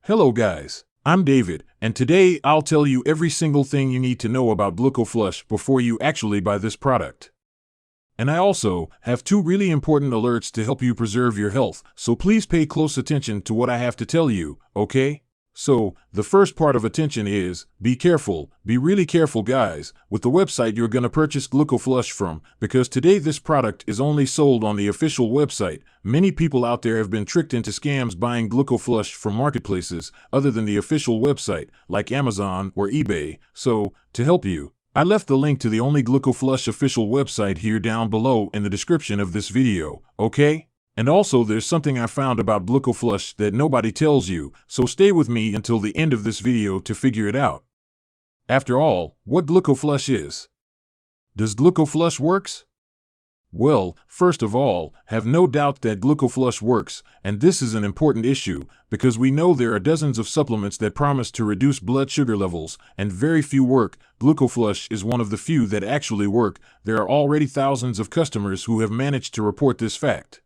Hello guys, I'm David, and today I'll tell you every single thing you need to know about Glucoflush before you actually buy this product. And I also have two really important alerts to help you preserve your health, so please pay close attention to what I have to tell you, okay? So, the first part of attention is, be careful, be really careful guys, with the website you're gonna purchase Glucoflush from, because today this product is only sold on the official website. Many people out there have been tricked into scams buying Glucoflush from marketplaces other than the official website, like Amazon or eBay. So, to help you, I left the link to the only Glucoflush official website here down below in the description of this video, okay? And also there's something I found about Glucoflush that nobody tells you, so stay with me until the end of this video to figure it out. After all, what Glucoflush is? Does Glucoflush works? Well, first of all, have no doubt that Glucoflush works, and this is an important issue, because we know there are dozens of supplements that promise to reduce blood sugar levels, and very few work. Glucoflush is one of the few that actually work. There are already thousands of customers who have managed to report this fact.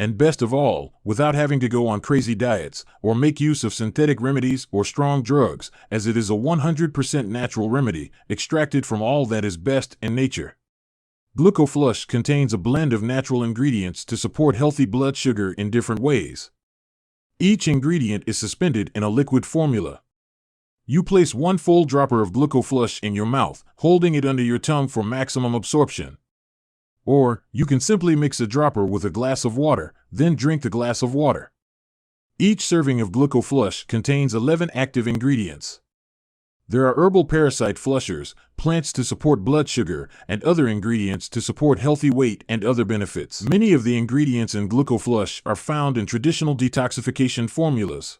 And best of all, without having to go on crazy diets, or make use of synthetic remedies or strong drugs, as it is a 100% natural remedy, extracted from all that is best in nature. Glucoflush contains a blend of natural ingredients to support healthy blood sugar in different ways. Each ingredient is suspended in a liquid formula. You place one full dropper of Glucoflush in your mouth, holding it under your tongue for maximum absorption. Or, you can simply mix a dropper with a glass of water, then drink the glass of water. Each serving of Glucoflush contains 11 active ingredients. There are herbal parasite flushers, plants to support blood sugar, and other ingredients to support healthy weight and other benefits. Many of the ingredients in Glucoflush are found in traditional detoxification formulas.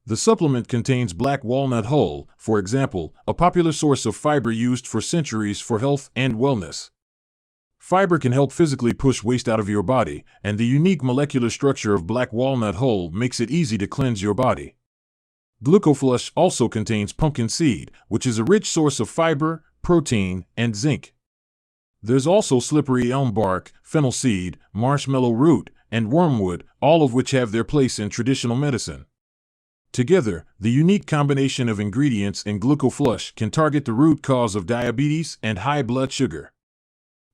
The supplement contains black walnut hull, for example, a popular source of fiber used for centuries for health and wellness. Fiber can help physically push waste out of your body, and the unique molecular structure of black walnut hull makes it easy to cleanse your body. Glucoflush also contains pumpkin seed, which is a rich source of fiber, protein, and zinc. There's also slippery elm bark, fennel seed, marshmallow root, and wormwood, all of which have their place in traditional medicine. Together, the unique combination of ingredients in Glucoflush can target the root cause of diabetes and high blood sugar.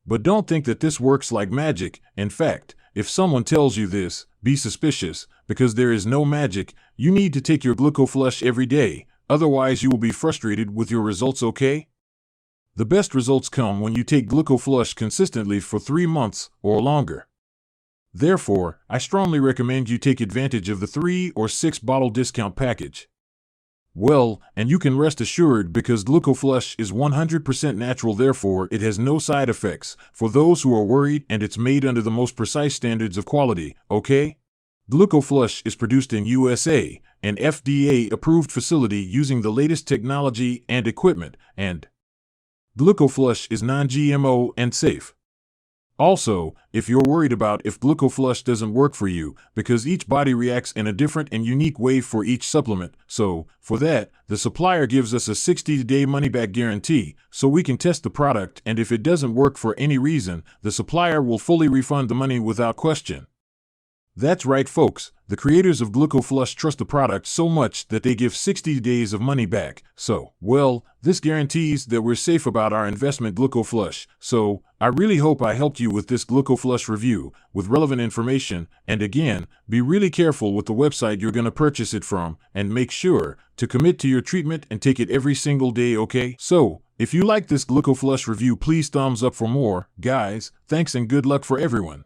But don't think that this works like magic. In fact, if someone tells you this, be suspicious, because there is no magic. You need to take your Glucoflush every day, otherwise you will be frustrated with your results, okay? The best results come when you take Glucoflush consistently for 3 months or longer. Therefore, I strongly recommend you take advantage of the 3 or 6 bottle discount package. Well, and you can rest assured because Glucoflush is 100% natural, therefore it has no side effects for those who are worried, and it's made under the most precise standards of quality, okay? Glucoflush is produced in USA, an FDA-approved facility using the latest technology and equipment, and Glucoflush is non-GMO and safe. Also, if you're worried about if Glucoflush doesn't work for you, because each body reacts in a different and unique way for each supplement, so, for that, the supplier gives us a 60-day money-back guarantee, so we can test the product, and if it doesn't work for any reason, the supplier will fully refund the money without question. That's right folks, the creators of Glucoflush trust the product so much that they give 60 days of money back. So, well, this guarantees that we're safe about our investment Glucoflush. So, I really hope I helped you with this Glucoflush review, with relevant information, and again, be really careful with the website you're gonna purchase it from, and make sure to commit to your treatment and take it every single day, okay? So, if you like this Glucoflush review, please thumbs up for more. Guys, thanks and good luck for everyone.